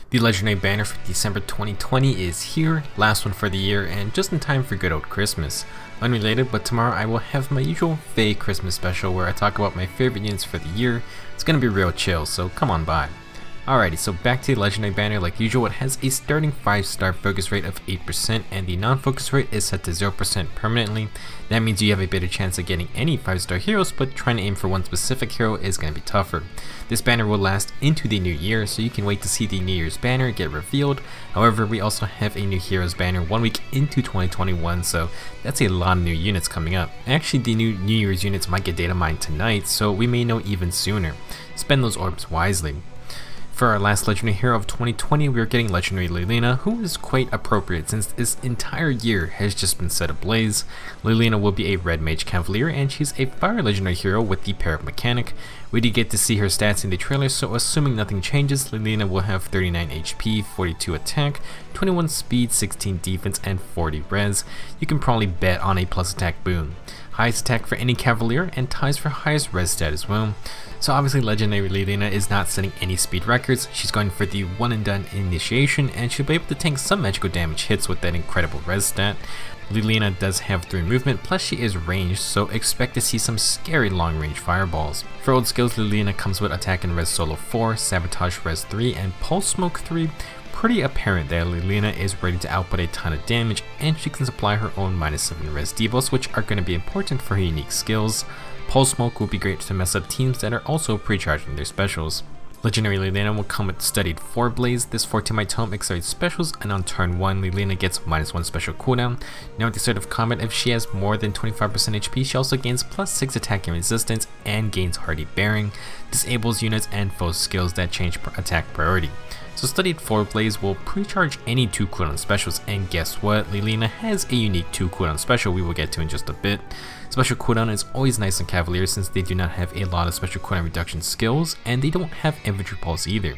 The legendary banner for December 2020 is here, last one for the year, and just in time for good old Christmas. Unrelated, but tomorrow I will have my usual Faye Christmas special where I talk about my favorite units for the year. It's gonna be real chill, so come on by. Alrighty, so back to the legendary banner. Like usual, it has a starting 5-star focus rate of 8% and the non-focus rate is set to 0% permanently. That means you have a better chance of getting any 5-star heroes, but trying to aim for one specific hero is going to be tougher. This banner will last into the new year, so you can wait to see the New Year's banner get revealed. However, we also have a new heroes banner 1 week into 2021, so that's a lot of new units coming up. Actually, the new New Year's units might get data mined tonight, so we may know even sooner. Spend those orbs wisely. For our last legendary hero of 2020, we are getting legendary Lilina, who is quite appropriate since this entire year has just been set ablaze. Lilina will be a red mage cavalier, and she's a fire legendary hero with the pair up mechanic. We did get to see her stats in the trailer, so assuming nothing changes, Lilina will have 39 HP, 42 attack, 21 speed, 16 defense, and 40 res. You can probably bet on a plus attack boon. Highest attack for any cavalier, and ties for highest res stat as well. So obviously legendary Lilina is not setting any speed records. She's going for the one and done initiation, and she'll be able to tank some magical damage hits with that incredible res stat. Lilina does have 3 movement, plus she is ranged, so expect to see some scary long range fireballs. For old skills, Lilina comes with attack and res solo 4, sabotage res 3, and pulse smoke 3. Pretty apparent that Lilina is ready to output a ton of damage, and she can supply her own -7 res debuffs, which are going to be important for her unique skills. Pulse Smoke will be great to mess up teams that are also pre-charging their specials. Legendary Lilina will come with Studied Forblaze. This 14-my tome accelerates specials, and on turn 1, Lilina gets -1 special cooldown. Now at the start of combat, if she has more than 25% HP, she also gains +6 attack and resistance, and gains Hardy Bearing. Disables units and foes skills that change attack priority. So Studied Forblaze will pre-charge any 2 cooldown specials, and guess what? Lilina has a unique 2 cooldown special we will get to in just a bit. Special cooldown is always nice on Cavaliers since they do not have a lot of special cooldown reduction skills, and they don't have infantry pulse either.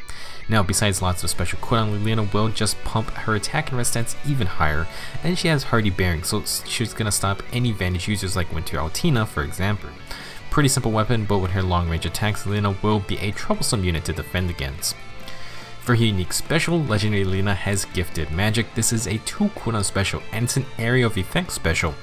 Now besides lots of special cooldown, Lilina will just pump her attack and res stats even higher, and she has Hardy Bearing, so she's gonna stop any Vantage users like Winter Altina, for example. Pretty simple weapon, but with her long range attacks, Lilina will be a troublesome unit to defend against. For her unique special, legendary Lilina has Gifted Magic. This is a 2 cooldown special, and it's an area of effect special.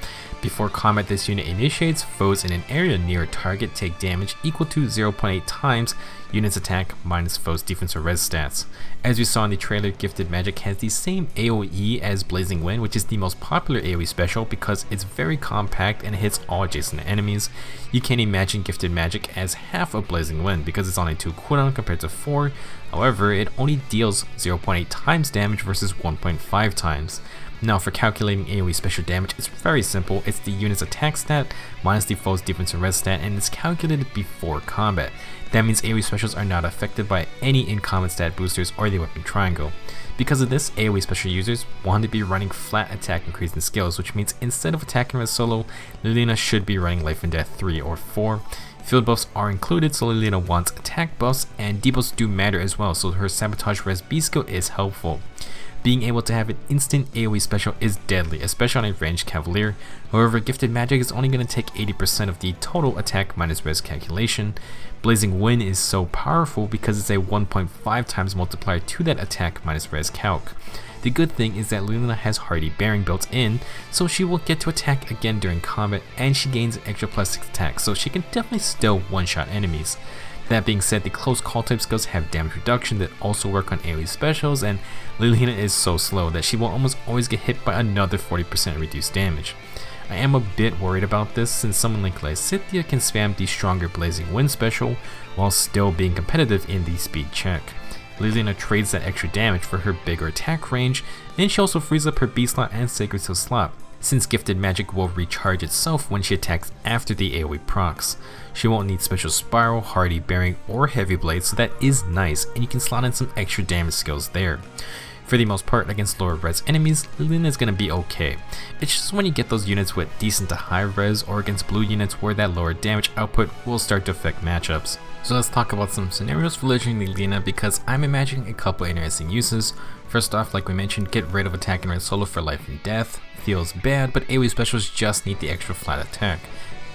Before combat, this unit initiates, foes in an area near a target take damage equal to 0.8 times unit's attack minus foes defense or res stats. As we saw in the trailer, Gifted Magic has the same AoE as Blazing Wind, which is the most popular AoE special because it's very compact and hits all adjacent enemies. You can imagine Gifted Magic as half of Blazing Wind because it's on a 2 cooldown compared to 4. However, it only deals 0.8 times damage versus 1.5 times. Now for calculating AoE special damage, it's very simple. It's the unit's attack stat minus the foe's defense and res stat, and it's calculated before combat. That means AoE specials are not affected by any in-combat stat boosters or the weapon triangle. Because of this, AoE special users want to be running flat attack increasing skills, which means instead of attacking res solo, Lilina should be running Life and Death 3 or 4. Field buffs are included, so Lilina wants attack buffs, and debuffs do matter as well, so her sabotage res B skill is helpful. Being able to have an instant AoE special is deadly, especially on a ranged cavalier. However, Gifted Magic is only going to take 80% of the total attack minus res calculation. Blazing Wind is so powerful because it's a 1.5 times multiplier to that attack minus res calc. The good thing is that Lilina has Hardy Bearing built in, so she will get to attack again during combat, and she gains an extra +6 attack, so she can definitely still one-shot enemies. That being said, the close call type skills have damage reduction that also work on AoE specials, and Lilina is so slow that she will almost always get hit by another 40% reduced damage. I am a bit worried about this since someone like Lysithea can spam the stronger Blazing Wind special while still being competitive in the speed check. Lilina trades that extra damage for her bigger attack range, and she also frees up her B slot and Sacred Seal slot, since Gifted Magic will recharge itself when she attacks after the AoE procs. She won't need Special Spiral, Hardy Bearing, or Heavy Blade, so that is nice, and you can slot in some extra damage skills there. For the most part, against lower res enemies, Lilina is going to be okay. It's just when you get those units with decent to high res or against blue units where that lower damage output will start to affect matchups. So let's talk about some scenarios for legendary Lilina because I'm imagining a couple interesting uses. First off, like we mentioned, get rid of attack and red solo for life and death. Feels bad, but AoE specials just need the extra flat attack.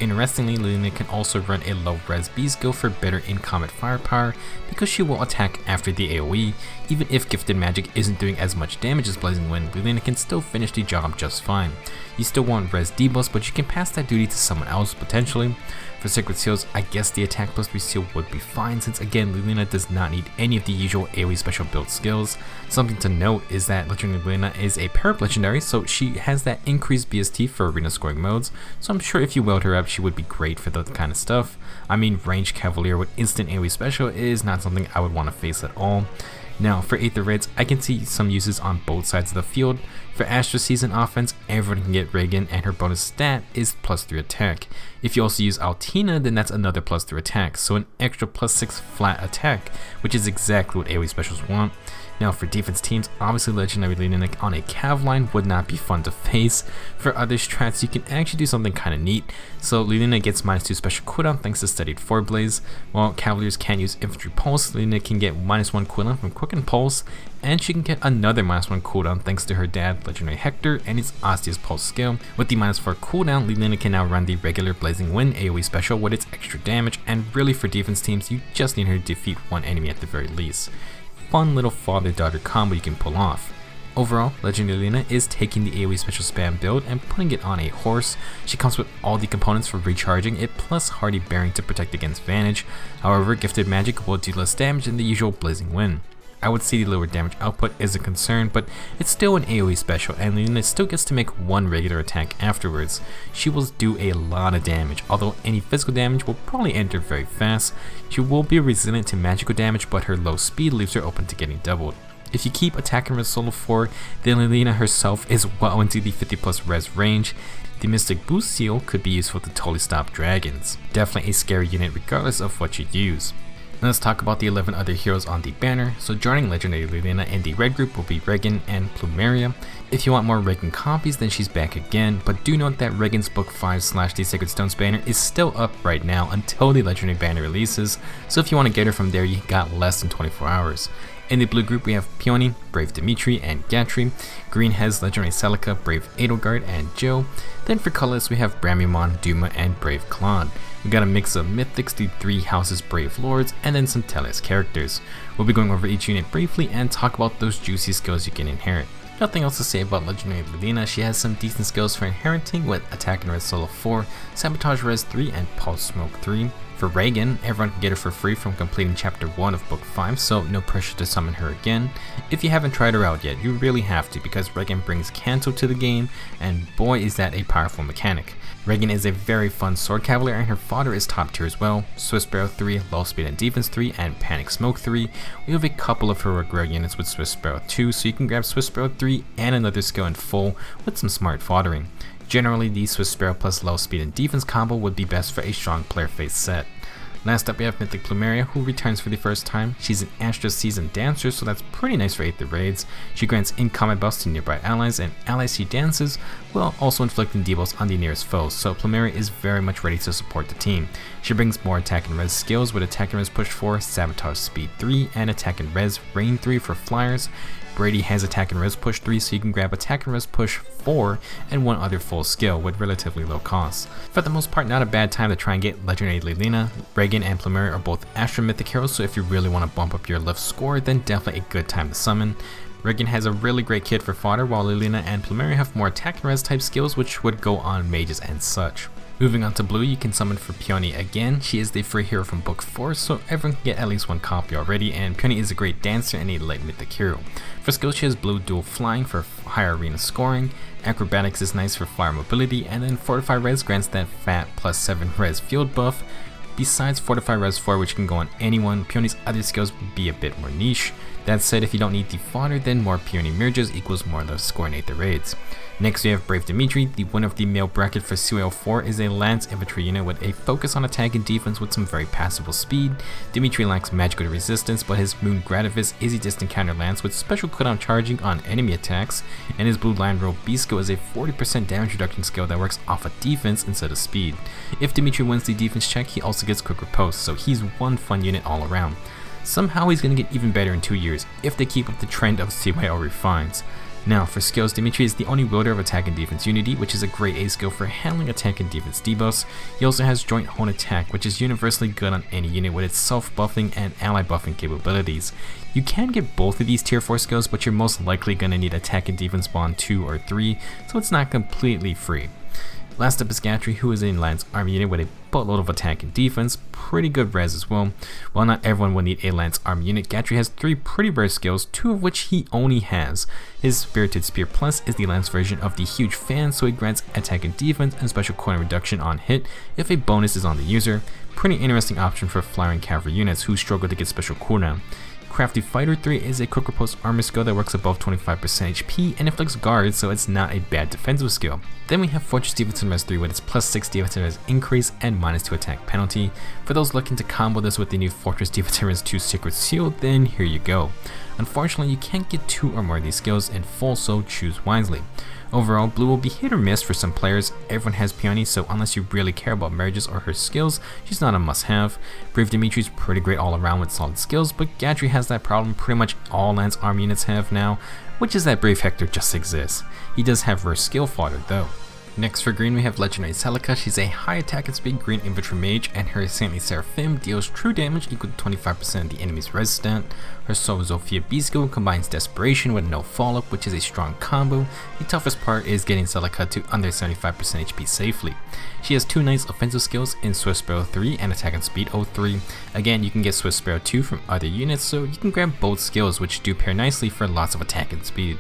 Interestingly, Lilina can also run a low res B skill for better in-combat firepower because she will attack after the AoE. Even if Gifted Magic isn't doing as much damage as Blazing Wind, Lilina can still finish the job just fine. You still want res debuffs, but you can pass that duty to someone else potentially. For Sacred Seals, I guess the attack plus 3 seal would be fine since again Lilina does not need any of the usual AoE special build skills. Something to note is that Legendary Lilina is a Parap Legendary, so she has that increased BST for arena scoring modes, so I'm sure if you weld her up she would be great for that kind of stuff. I mean, ranged Cavalier with instant AoE special is not something I would want to face at all. Now, for Aether Raids, I can see some uses on both sides of the field. For Astra Season offense, everyone can get Reginn and her bonus stat is +3 attack. If you also use Altina, then that's another +3 attack, so an extra +6 flat attack, which is exactly what AoE specials want. Now for defense teams, obviously Legendary Lilina on a Cav line would not be fun to face. For other strats, you can actually do something kinda neat. So Lilina gets -2 special cooldown thanks to Studied Forblaze. While Cavaliers can use Infantry Pulse, Lilina can get -1 cooldown from Quicken Pulse, and she can get another -1 cooldown thanks to her dad, Legendary Hector, and his Osteus Pulse skill. With the -4 cooldown, Lilina can now run the regular Blazing Wind AoE special with its extra damage, and really for defense teams, you just need her to defeat one enemy at the very least. Fun little father-daughter combo you can pull off. Overall, Legendary Lilina is taking the AoE special spam build and putting it on a horse. She comes with all the components for recharging it plus Hardy Bearing to protect against Vantage. However, Gifted Magic will do less damage than the usual Blazing Wind. I would say the lower damage output is a concern, but it's still an AoE special and Lilina still gets to make one regular attack afterwards. She will do a lot of damage, although any physical damage will probably enter very fast. She will be resilient to magical damage, but her low speed leaves her open to getting doubled. If you keep attacking with solo 4, then Lilina herself is well into the 50+ res range. The Mystic Boost Seal could be useful to totally stop dragons. Definitely a scary unit regardless of what you use. Now let's talk about the 11 other heroes on the banner. So joining Legendary Lilina in the red group will be Reginn and Plumeria. If you want more Reginn copies, then she's back again, but do note that Reginn's Book 5 / the Sacred Stones banner is still up right now until the Legendary banner releases, so if you want to get her from there, you got less than 24 hours. In the blue group we have Peony, Brave Dimitri, and Gatrie. Green has Legendary Celica, Brave Edelgard, and Jill. Then for colorless we have Bramimond, Duma, and Brave Claude. We got a mix of Mythics, the 3 houses Brave Lords, and then some Teles characters. We'll be going over each unit briefly and talk about those juicy skills you can inherit. Nothing else to say about Legendary Lilina. She has some decent skills for inheriting with Attack and Res Solo 4, Sabotage Res 3, and Pulse Smoke 3. For Reginn, everyone can get her for free from completing Chapter 1 of Book 5, so no pressure to summon her again. If you haven't tried her out yet, you really have to because Reginn brings Canto to the game, and boy is that a powerful mechanic. Reginn is a very fun sword cavalier and her fodder is top tier as well. Swift Sparrow 3, Low Speed and Defense 3, and Panic Smoke 3. We have a couple of heroic rare units with Swift Sparrow 2, so you can grab Swift Sparrow 3 and another skill in full with some smart foddering. Generally, the Swift Sparrow plus Low Speed and Defense combo would be best for a strong player face set. Last up we have Mythic Plumeria, who returns for the first time. She's an Astra Season dancer, so that's pretty nice for Aether Raids. She grants in-combat buffs to nearby allies, and allies she dances, while also inflicting debuffs on the nearest foes, so Plumeria is very much ready to support the team. She brings more attack and res skills with attack and res push 4, sabotage speed 3, and attack and res rain 3 for flyers. Brady has attack and res push 3, so you can grab attack and res push 4 and one other full skill with relatively low costs. For the most part, not a bad time to try and get Legendary Lilina. Reginn and Plumeria are both Astra Mythic heroes, so if you really want to bump up your lift score, then definitely a good time to summon. Reginn has a really great kit for fodder, while Lilina and Plumeria have more attack and res type skills which would go on mages and such. Moving on to blue, you can summon for Peony again. She is the free hero from Book 4, so everyone can get at least one copy already, and Peony is a great dancer and a light mythic hero. For skills, she has blue dual flying for higher arena scoring, acrobatics is nice for flyer mobility, and then Fortify Res grants that fat +7 res field buff. Besides Fortify Res 4, which can go on anyone, Peony's other skills would be a bit more niche. That said, if you don't need the fodder, then more Peony merges equals more love score in Aether Raids. Next we have Brave Dimitri. The winner of the male bracket for COL4 is a Lance Infantry unit with a focus on attack and defense with some very passable speed. Dimitri lacks magical resistance, but his Moon Grativis is a distant counter lance with special cooldown charging on enemy attacks, and his Blue Lion Robe B skill is a 40% damage reduction skill that works off of defense instead of speed. If Dimitri wins the defense check, he also gets quick riposte, so he's one fun unit all around. Somehow he's going to get even better in 2 years if they keep up the trend of CYO refines. Now for skills, Dimitri is the only wielder of attack and defense unity, which is a great A skill for handling attack and defense debuffs. He also has joint hold attack, which is universally good on any unit with its self buffing and ally buffing capabilities. You can get both of these tier 4 skills, but you're most likely going to need attack and defense bond 2 or 3, so it's not completely free. Last up is Gatrie, who is an Lance army unit with a buttload of attack and defense, pretty good res as well. While not everyone will need a Lance army unit, Gatrie has 3 pretty rare skills, 2 of which he only has. His Spirited Spear Plus is the Lance version of the Huge Fan, so it grants attack and defense and special cooldown reduction on hit if a bonus is on the user. Pretty interesting option for flyer and cavalry units who struggle to get special cooldown. Crafty Fighter 3 is a quick riposte armor skill that works above 25% HP and inflicts guard, so it's not a bad defensive skill. Then we have Fortress Defense Res 3 with its plus 6 defense res increase and minus 2 attack penalty. For those looking to combo this with the new Fortress Defense Res 2 Secret Seal, then here you go. Unfortunately, you can't get 2 or more of these skills in full, so choose wisely. Overall, blue will be hit or miss for some players. Everyone has Peony, so unless you really care about marriages or her skills, she's not a must-have. Brave Dimitri's pretty great all around with solid skills, but Gatrie has that problem pretty much all Lance army units have now, which is that Brave Hector just exists. He does have rare skill fodder though. Next for green we have legendary Celica. She's a high attack and speed green infantry mage, and her Saintly Seraphim deals true damage equal to 25% of the enemy's res stat. Her Sophia B skill combines desperation with no follow-up, which is a strong combo. The toughest part is getting Celica to under 75% HP safely. She has 2 nice offensive skills in Swift Sparrow 3 and attack and speed 03. Again, you can get Swift Sparrow 2 from other units, so you can grab both skills, which do pair nicely for lots of attack and speed.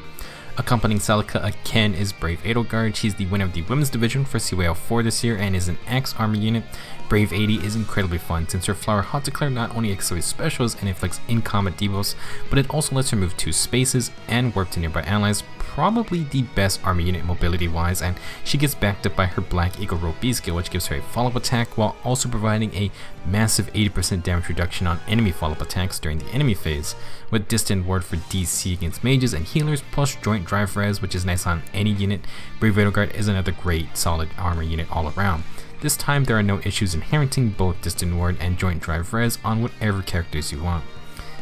Accompanying Celica again is Brave Edelgard. She's the winner of the women's division for CYL4 this year and is an Axe army unit. Brave 80 is incredibly fun since her flower Hot Declare not only accelerates specials and inflicts in-combat debuffs, but it also lets her move 2 spaces and warp to nearby allies, probably the best army unit mobility wise, and she gets backed up by her Black Eagle Rope B skill, which gives her a follow-up attack while also providing a massive 80% damage reduction on enemy follow-up attacks during the enemy phase, with Distant Ward for DC against mages and healers, plus Joint Drive res, which is nice on any unit. Brave Edelgard is another great solid armor unit all around. This time there are no issues inheriting both Distant Ward and Joint Drive res on whatever characters you want.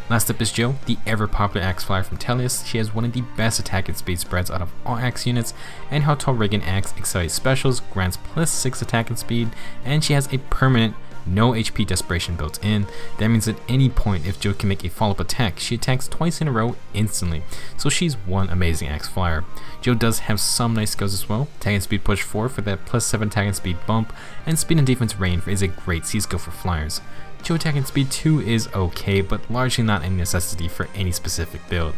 Last up is Jill, the ever popular Axe Flyer from Tellius. She has one of the best attack and speed spreads out of all Axe units, and her tall Reginn Axe accelerates specials, grants plus 6 attack and speed, and she has a permanent no HP desperation built in. That means at any point if Jill can make a follow-up attack, she attacks twice in a row instantly, so she's one amazing Axe Flyer. Jill does have some nice skills as well. Attack and speed push 4 for that plus 7 attack and speed bump, and speed and defense rain is a great C skill for flyers. Jill attack and speed 2 is okay, but largely not a necessity for any specific build.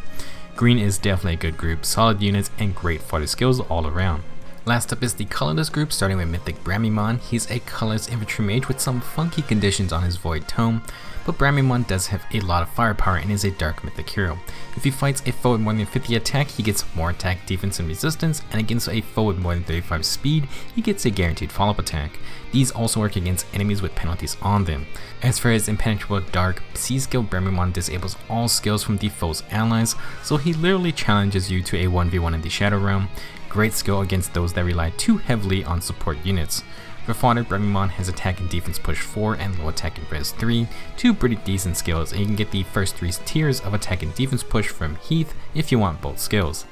Green is definitely a good group, solid units, and great fighter skills all around. Last up is the Colorless group, starting with Mythic Bramimond. He's a colorless infantry mage with some funky conditions on his Void Tome, but Bramimond does have a lot of firepower and is a dark mythic hero. If he fights a foe with more than 50 attack, he gets more attack, defense, and resistance, and against a foe with more than 35 speed, he gets a guaranteed follow-up attack. These also work against enemies with penalties on them. As for his impenetrable dark C skill, Bramimond disables all skills from the foe's allies, so he literally challenges you to a 1v1 in the Shadow Realm. Great skill against those that rely too heavily on support units. For fodder, Bramimond has attack and defense push 4 and low attack and res 3, 2 pretty decent skills, and you can get the first 3 tiers of attack and defense push from Heath if you want both skills.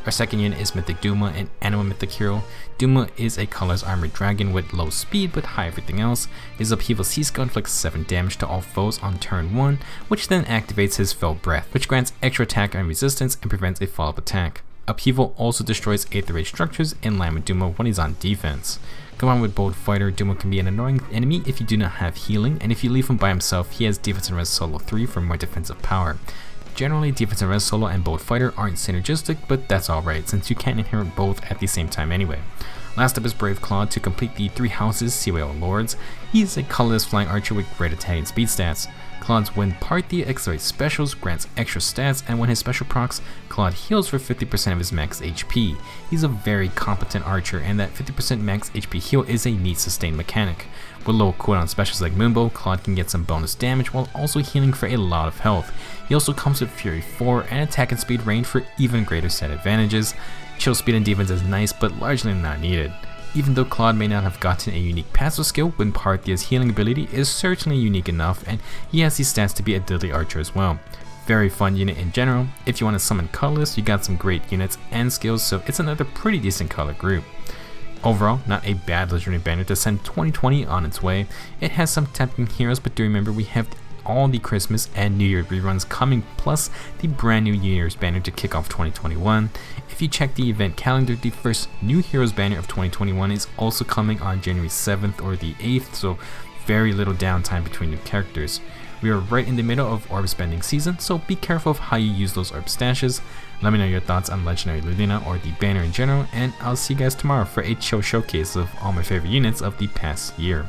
Our second unit is Mythic Duma, an animal mythic hero. Duma is a colorless armored dragon with low speed but high everything else. His upheaval C skill inflicts 7 damage to all foes on turn 1, which then activates his Fell Breath, which grants extra attack and resistance and prevents a follow-up attack. Upheaval also destroys Aether Rage structures in line with Duma when he's on defense. Combined with Bold Fighter, Duma can be an annoying enemy if you do not have healing, and if you leave him by himself, he has defense and res solo 3 for more defensive power. Generally, defense and res solo and Bold Fighter aren't synergistic, but that's alright since you can't inherit both at the same time anyway. Last up is Brave Claude to complete the 3 houses CYL Lords. He's a colorless flying archer with great attack and speed stats. Claude's Wind Party accelerates specials, grants extra stats, and when his special procs, Claude heals for 50% of his max HP. He's a very competent archer, and that 50% max HP heal is a neat sustained mechanic. With low cooldown specials like Moonbow, Claude can get some bonus damage while also healing for a lot of health. He also comes with Fury 4 and attack and speed range for even greater set advantages. Chill speed and defense is nice, but largely not needed. Even though Claude may not have gotten a unique passive skill, Wind Parthia's healing ability is certainly unique enough, and he has the stats to be a deadly archer as well. Very fun unit in general. If you want to summon Colorless, you got some great units and skills, so it's another pretty decent color group. Overall, not a bad legendary banner to send 2020 on its way. It has some tempting heroes, but do remember we have all the Christmas and New Year reruns coming, plus the brand new New Year's banner to kick off 2021. If you check the event calendar, the first new heroes banner of 2021 is also coming on January 7th or the 8th, so very little downtime between new characters. We are right in the middle of orb spending season, so be careful of how you use those orb stashes. Let me know your thoughts on Legendary Lilina or the banner in general, and I'll see you guys tomorrow for a chill showcase of all my favorite units of the past year.